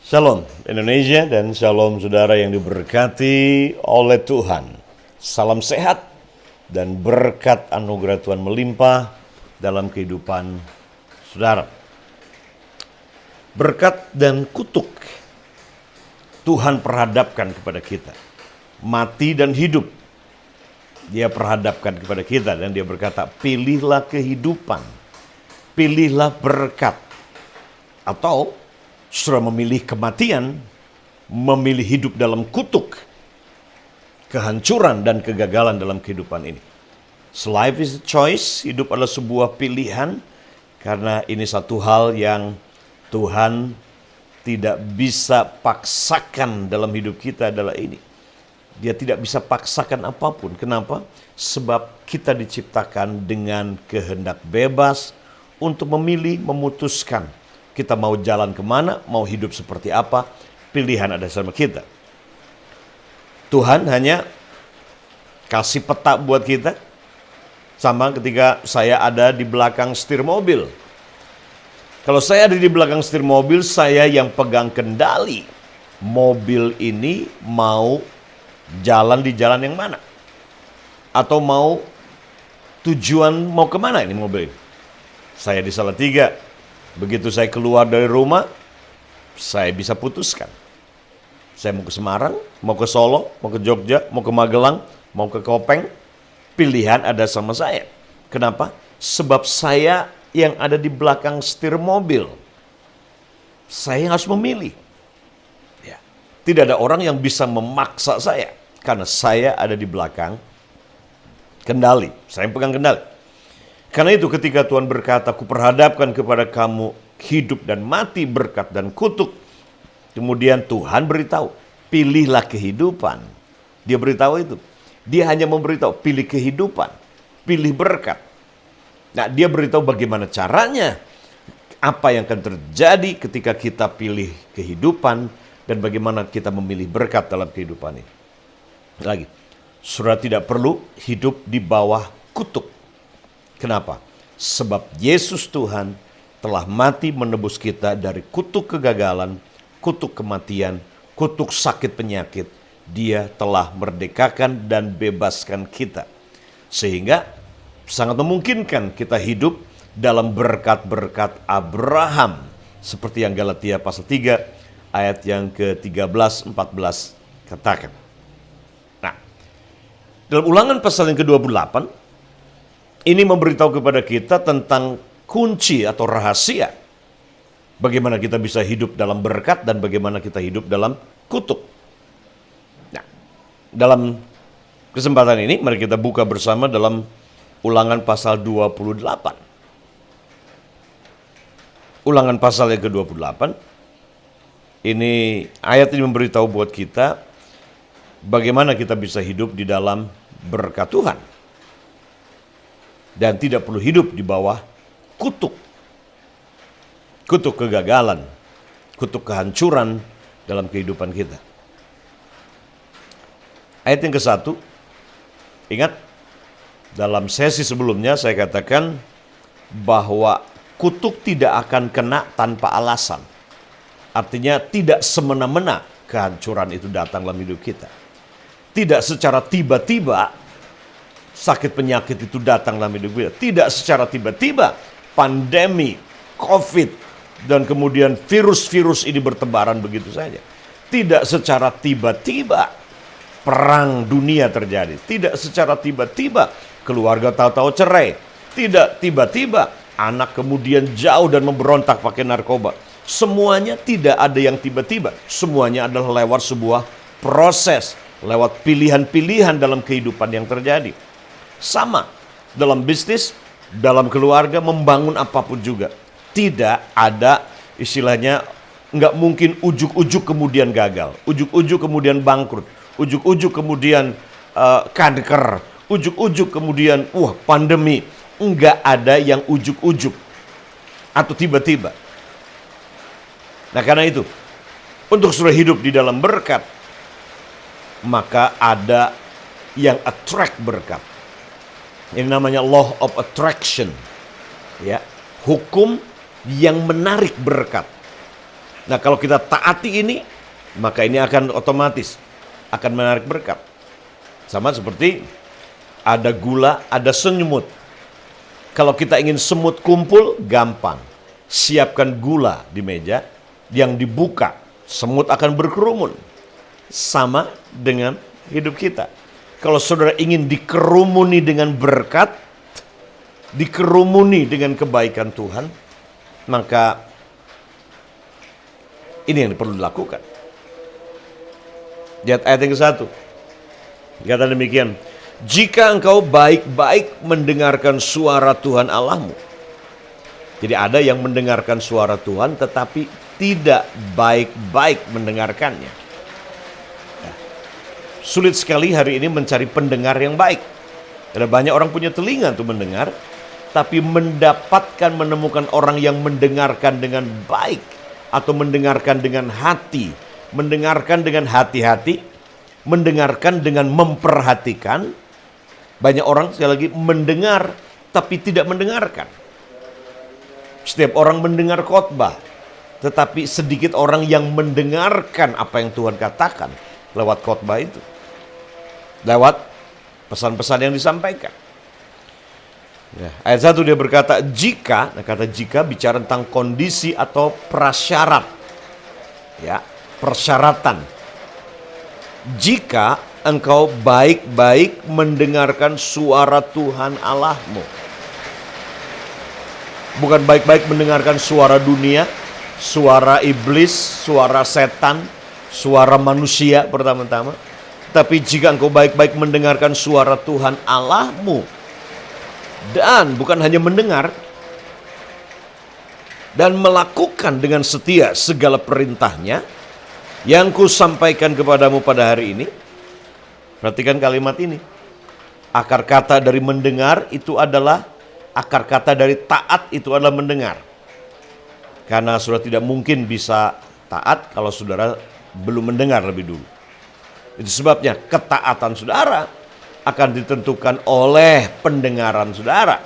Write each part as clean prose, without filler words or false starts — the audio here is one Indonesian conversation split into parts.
Shalom Indonesia dan shalom saudara yang diberkati oleh Tuhan. Salam sehat dan berkat anugerah Tuhan melimpah dalam kehidupan saudara. Berkat dan kutuk Tuhan perhadapkan kepada kita. Mati dan hidup Dia perhadapkan kepada kita dan Dia berkata, pilihlah kehidupan, pilihlah berkat. Atau sudah memilih kematian, memilih hidup dalam kutuk, kehancuran dan kegagalan dalam kehidupan ini. So life is a choice, hidup adalah sebuah pilihan, karena ini satu hal yang Tuhan tidak bisa paksakan dalam hidup kita adalah ini. Dia tidak bisa paksakan apapun. Kenapa? Sebab kita diciptakan dengan kehendak bebas untuk memilih, memutuskan. Kita mau jalan kemana, mau hidup seperti apa, pilihan ada sama kita. Tuhan hanya kasih peta buat kita. Sama ketika saya ada di belakang setir mobil. Kalau saya ada di belakang setir mobil, saya yang pegang kendali. Mobil ini mau jalan di jalan yang mana? Atau mau tujuan mau kemana ini mobil? Saya di Salatiga. Begitu saya keluar dari rumah, saya bisa putuskan. Saya mau ke Semarang, mau ke Solo, mau ke Jogja, mau ke Magelang, mau ke Kopeng. Pilihan ada sama saya. Kenapa? Sebab saya yang ada di belakang setir mobil. Saya yang harus memilih. Ya. Tidak ada orang yang bisa memaksa saya. Karena saya ada di belakang kendali. Saya yang pegang kendali. Karena itu ketika Tuhan berkata, aku perhadapkan kepada kamu hidup dan mati, berkat dan kutuk. Kemudian Tuhan beritahu, pilihlah kehidupan. Dia beritahu itu. Dia hanya memberitahu, pilih kehidupan, pilih berkat. Nah, dia beritahu bagaimana caranya. Apa yang akan terjadi ketika kita pilih kehidupan dan bagaimana kita memilih berkat dalam kehidupan ini. Lagi, saudara tidak perlu hidup di bawah kutuk. Kenapa? Sebab Yesus Tuhan telah mati menebus kita dari kutuk kegagalan, kutuk kematian, kutuk sakit penyakit. Dia telah merdekakan dan bebaskan kita. Sehingga sangat memungkinkan kita hidup dalam berkat-berkat Abraham. Seperti yang Galatia pasal 3 ayat yang ke-13-14 katakan. Nah, dalam Ulangan pasal yang ke-28, ini memberitahu kepada kita tentang kunci atau rahasia. Bagaimana kita bisa hidup dalam berkat dan bagaimana kita hidup dalam kutuk. Nah, dalam kesempatan ini mari kita buka bersama dalam Ulangan pasal 28. Ulangan pasal yang ke-28. Ini ayat ini memberitahu buat kita bagaimana kita bisa hidup di dalam berkat Tuhan. Dan tidak perlu hidup di bawah kutuk. Kutuk kegagalan, kutuk kehancuran dalam kehidupan kita. Ayat yang ke-1, ingat dalam sesi sebelumnya saya katakan bahwa kutuk tidak akan kena tanpa alasan. Artinya tidak semena-mena kehancuran itu datang dalam hidup kita. Tidak secara tiba-tiba sakit penyakit itu datang dalam hidup kita. Tidak secara tiba-tiba pandemi, COVID, dan kemudian virus-virus ini bertebaran begitu saja. Tidak secara tiba-tiba perang dunia terjadi. Tidak secara tiba-tiba keluarga tahu-tahu cerai. Tidak tiba-tiba anak kemudian jauh dan memberontak pakai narkoba. Semuanya tidak ada yang tiba-tiba. Semuanya adalah lewat sebuah proses. Lewat pilihan-pilihan dalam kehidupan yang terjadi. Sama dalam bisnis, dalam keluarga, membangun apapun juga. Tidak ada istilahnya, nggak mungkin ujuk-ujuk kemudian gagal. Ujuk-ujuk kemudian bangkrut. Ujuk-ujuk kemudian kanker. Ujuk-ujuk kemudian pandemi. Nggak ada yang ujuk-ujuk. Atau tiba-tiba. Nah karena itu, untuk sudah hidup di dalam berkat, maka ada yang attract berkat. Ini namanya law of attraction. Ya, hukum yang menarik berkat. Nah, kalau kita taati ini, maka ini akan otomatis akan menarik berkat. Sama seperti ada gula, ada semut. Kalau kita ingin semut kumpul, gampang. Siapkan gula di meja, yang dibuka, semut akan berkerumun. Sama dengan hidup kita. Kalau saudara ingin dikerumuni dengan berkat, dikerumuni dengan kebaikan Tuhan, maka ini yang perlu dilakukan. Lihat ayat yang ke-1. Kata demikian, jika engkau baik-baik mendengarkan suara Tuhan Allahmu. Jadi ada yang mendengarkan suara Tuhan tetapi tidak baik-baik mendengarkannya. Ya. Sulit sekali hari ini mencari pendengar yang baik. Ada banyak orang punya telinga untuk mendengar, tapi mendapatkan menemukan orang yang mendengarkan dengan baik atau mendengarkan dengan hati, mendengarkan dengan hati-hati, mendengarkan dengan memperhatikan. Banyak orang sekali lagi mendengar tapi tidak mendengarkan. Setiap orang mendengar khotbah, tetapi sedikit orang yang mendengarkan apa yang Tuhan katakan lewat khotbah itu. Lewat pesan-pesan yang disampaikan. Ya, ayat 1 dia berkata jika, nah kata jika bicara tentang kondisi atau prasyarat. Ya, persyaratan. Jika engkau baik-baik mendengarkan suara Tuhan Allahmu. Bukan baik-baik mendengarkan suara dunia, suara iblis, suara setan, suara manusia pertama-tama. Tapi jika engkau baik-baik mendengarkan suara Tuhan Allahmu, dan bukan hanya mendengar, dan melakukan dengan setia segala perintahnya yang kusampaikan kepadamu pada hari ini. Perhatikan kalimat ini. Akar kata dari mendengar itu adalah, akar kata dari taat itu adalah mendengar. Karena saudara tidak mungkin bisa taat kalau saudara belum mendengar lebih dulu. Itu sebabnya ketaatan saudara akan ditentukan oleh pendengaran saudara.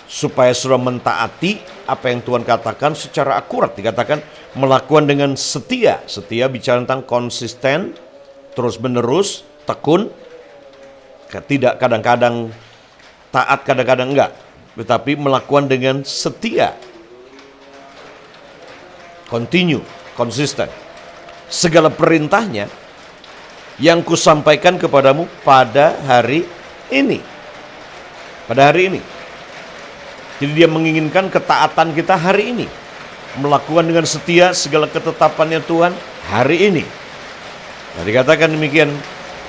Supaya saudara mentaati apa yang Tuhan katakan secara akurat. Dikatakan melakukan dengan setia. Setia bicara tentang konsisten, terus menerus, tekun. Tidak kadang-kadang taat, kadang-kadang enggak. Tetapi melakukan dengan setia. Continue, konsisten. Segala perintahnya yang kusampaikan kepadamu pada hari ini. Pada hari ini. Jadi dia menginginkan ketaatan kita hari ini. Melakukan dengan setia segala ketetapannya Tuhan hari ini. Nah, dikatakan demikian.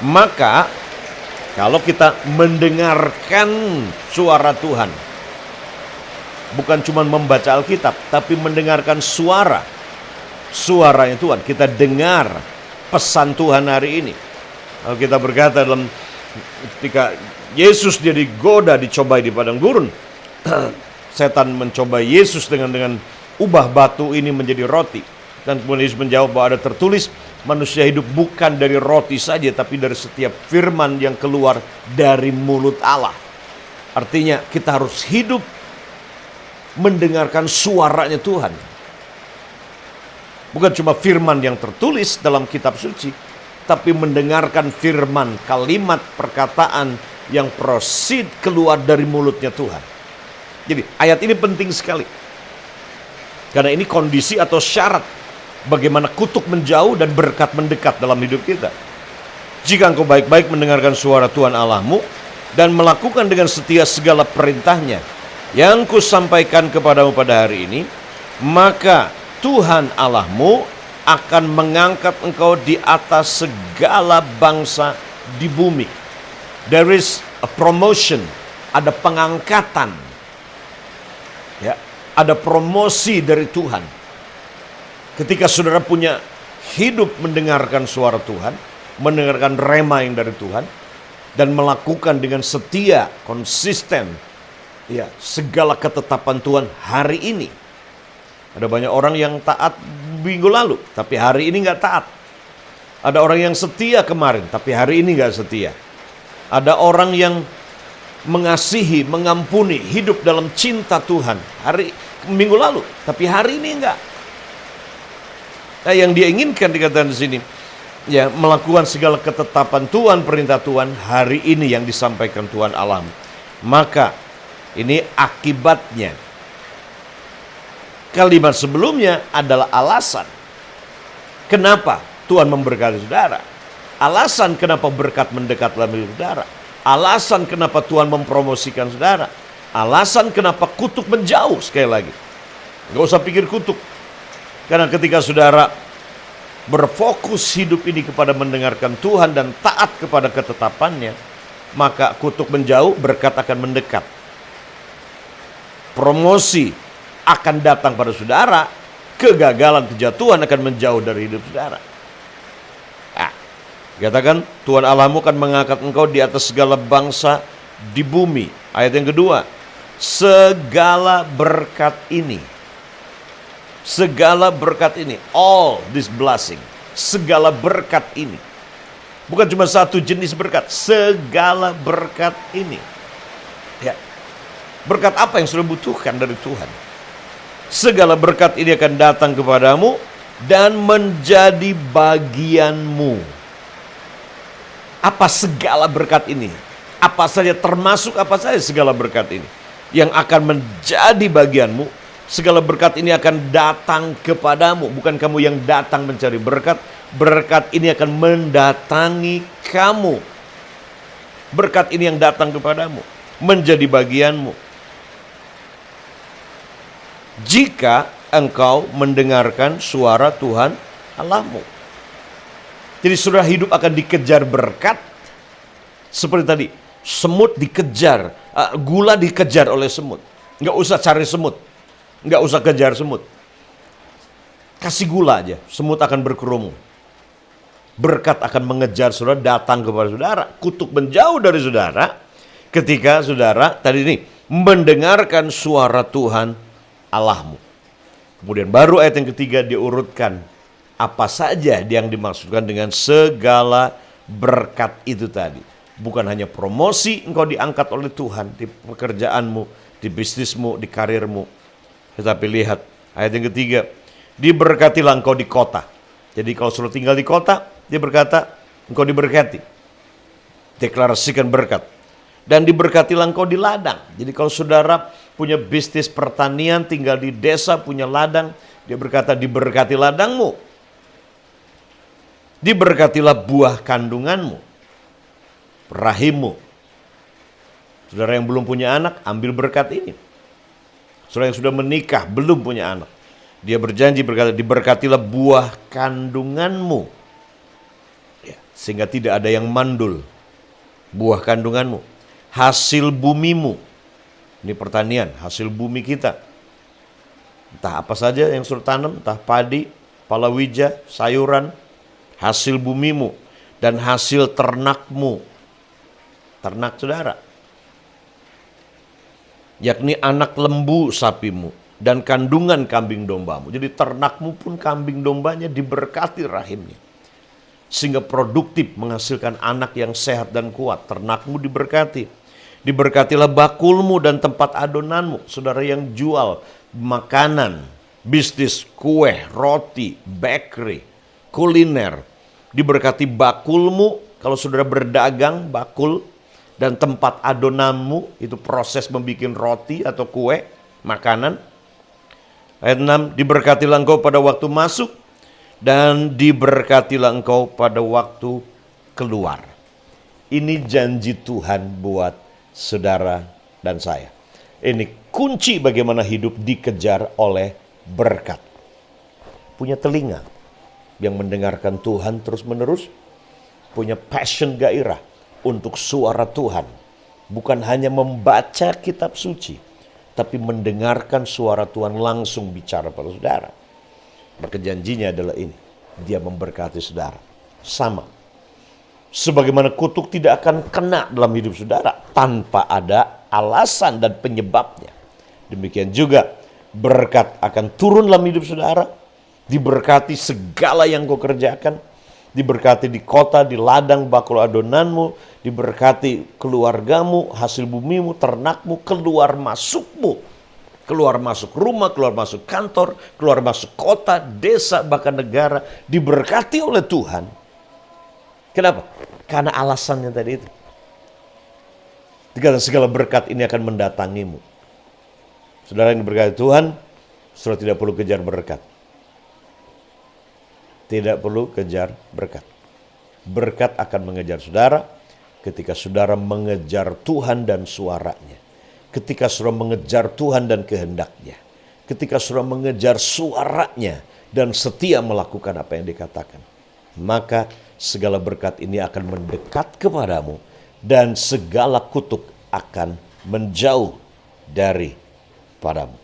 Maka kalau kita mendengarkan suara Tuhan, bukan cuma membaca Alkitab, tapi mendengarkan suaranya Tuhan. Kita dengar pesan Tuhan hari ini. Kalau kita berkata dalam ketika Yesus dia digoda, dicobai di padang gurun, setan mencobai Yesus dengan ubah batu ini menjadi roti. Dan kemudian Yesus menjawab bahwa ada tertulis, manusia hidup bukan dari roti saja, tapi dari setiap firman yang keluar dari mulut Allah. Artinya kita harus hidup mendengarkan suaranya Tuhan. Bukan cuma firman yang tertulis dalam kitab suci, tapi mendengarkan firman, kalimat, perkataan yang proceed keluar dari mulutnya Tuhan. Jadi ayat ini penting sekali. Karena ini kondisi atau syarat bagaimana kutuk menjauh dan berkat mendekat dalam hidup kita. Jika engkau baik-baik mendengarkan suara Tuhan Allahmu dan melakukan dengan setia segala perintahnya yang kusampaikan kepadamu pada hari ini, maka Tuhan Allahmu akan mengangkat engkau di atas segala bangsa di bumi. There is a promotion, ada pengangkatan. Ya, ada promosi dari Tuhan. Ketika saudara punya hidup mendengarkan suara Tuhan, mendengarkan rema yang dari Tuhan, dan melakukan dengan setia, konsisten, ya, segala ketetapan Tuhan hari ini. Ada banyak orang yang taat minggu lalu, tapi hari ini nggak taat. Ada orang yang setia kemarin, tapi hari ini nggak setia. Ada orang yang mengasihi, mengampuni, hidup dalam cinta Tuhan minggu lalu, tapi hari ini enggak. Nah, yang dia inginkan dikatakan di sini, ya, melakukan segala ketetapan Tuhan, perintah Tuhan hari ini yang disampaikan Tuhan Allah. Maka ini akibatnya. Kalimat sebelumnya adalah alasan kenapa Tuhan memberkati saudara. Alasan kenapa berkat mendekat dalam hidup saudara. Alasan kenapa Tuhan mempromosikan saudara. Alasan kenapa kutuk menjauh. Sekali lagi, nggak usah pikir kutuk. Karena ketika saudara berfokus hidup ini kepada mendengarkan Tuhan dan taat kepada ketetapannya, maka kutuk menjauh, berkat akan mendekat. Promosi akan datang pada saudara, kegagalan, kejatuhan akan menjauh dari hidup saudara. Nah, katakan Tuhan Allahmu akan mengangkat engkau di atas segala bangsa di bumi. Ayat yang kedua, segala berkat ini. Segala berkat ini, all this blessing, segala berkat ini. Bukan cuma satu jenis berkat, segala berkat ini. Ya. Berkat apa yang sudah butuhkan dari Tuhan? Segala berkat ini akan datang kepadamu dan menjadi bagianmu. Apa segala berkat ini? Apa saja, termasuk apa saja segala berkat ini yang akan menjadi bagianmu? Segala berkat ini akan datang kepadamu. Bukan kamu yang datang mencari berkat. Berkat ini akan mendatangi kamu. Berkat ini yang datang kepadamu, menjadi bagianmu. Jika engkau mendengarkan suara Tuhan Allahmu. Jadi saudara hidup akan dikejar berkat. Seperti tadi, semut dikejar, gula dikejar oleh semut. Nggak usah cari semut, nggak usah kejar semut. Kasih gula aja, semut akan berkerumun. Berkat akan mengejar saudara, datang kepada saudara. Kutuk menjauh dari saudara ketika saudara tadi ini mendengarkan suara Tuhan Allahmu. Kemudian baru ayat yang ketiga diurutkan apa saja yang dimaksudkan dengan segala berkat itu tadi. Bukan hanya promosi engkau diangkat oleh Tuhan di pekerjaanmu, di bisnismu, di karirmu. Tetapi lihat ayat yang ketiga, diberkatilah engkau di kota. Jadi kalau sudah tinggal di kota, dia berkata engkau diberkati. Deklarasikan berkat. Dan diberkatilah engkau di ladang. Jadi kalau saudara punya bisnis pertanian, tinggal di desa, punya ladang, dia berkata diberkati ladangmu. Diberkatilah buah kandunganmu, rahimmu. Saudara yang belum punya anak, ambil berkat ini. Saudara yang sudah menikah, belum punya anak, dia berjanji berkata diberkatilah buah kandunganmu. Ya, sehingga tidak ada yang mandul. Buah kandunganmu. Hasil bumimu. Ini pertanian, hasil bumi kita. Entah apa saja yang sudah tanam, entah padi, palawija, sayuran, hasil bumimu dan hasil ternakmu. Ternak saudara. Yakni anak lembu sapimu dan kandungan kambing dombamu. Jadi ternakmu pun kambing dombanya diberkati rahimnya. Sehingga produktif menghasilkan anak yang sehat dan kuat. Ternakmu diberkati. Diberkatilah bakulmu dan tempat adonanmu. Saudara yang jual makanan, bisnis kue, roti, bakery, kuliner. Diberkati bakulmu, kalau saudara berdagang, bakul. Dan tempat adonanmu, itu proses membuat roti atau kue, makanan. Ayat 6, diberkatilah engkau pada waktu masuk. Dan diberkatilah engkau pada waktu keluar. Ini janji Tuhan buat saudara dan saya. Ini kunci bagaimana hidup dikejar oleh berkat. Punya telinga yang mendengarkan Tuhan terus menerus. Punya passion, gairah untuk suara Tuhan. Bukan hanya membaca kitab suci, tapi mendengarkan suara Tuhan langsung bicara pada saudara. Maka janjinya adalah ini. Dia memberkati saudara. Sama. Sebagaimana kutuk tidak akan kena dalam hidup saudara tanpa ada alasan dan penyebabnya. Demikian juga berkat akan turun dalam hidup saudara. Diberkati segala yang kau kerjakan. Diberkati di kota, di ladang, bakul adonanmu. Diberkati keluargamu, hasil bumimu, ternakmu, keluar masukmu. Keluar masuk rumah, keluar masuk kantor, keluar masuk kota, desa, bahkan negara. Diberkati oleh Tuhan. Kenapa? Karena alasannya tadi itu. Karena segala berkat ini akan mendatangimu. Saudara yang diberkati Tuhan, saudara tidak perlu kejar berkat. Tidak perlu kejar berkat. Berkat akan mengejar saudara ketika saudara mengejar Tuhan dan suaranya. Ketika saudara mengejar Tuhan dan kehendaknya. Ketika saudara mengejar suaranya dan setia melakukan apa yang dikatakan. Maka segala berkat ini akan mendekat kepadamu dan segala kutuk akan menjauh dari padamu.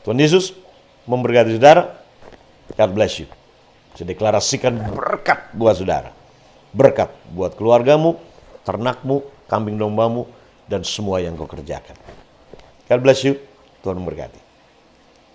Tuhan Yesus memberkati saudara. God bless you. Saya deklarasikan berkat buat saudara. Berkat buat keluargamu, ternakmu, kambing dombamu, dan semua yang kau kerjakan. God bless you. Tuhan memberkati.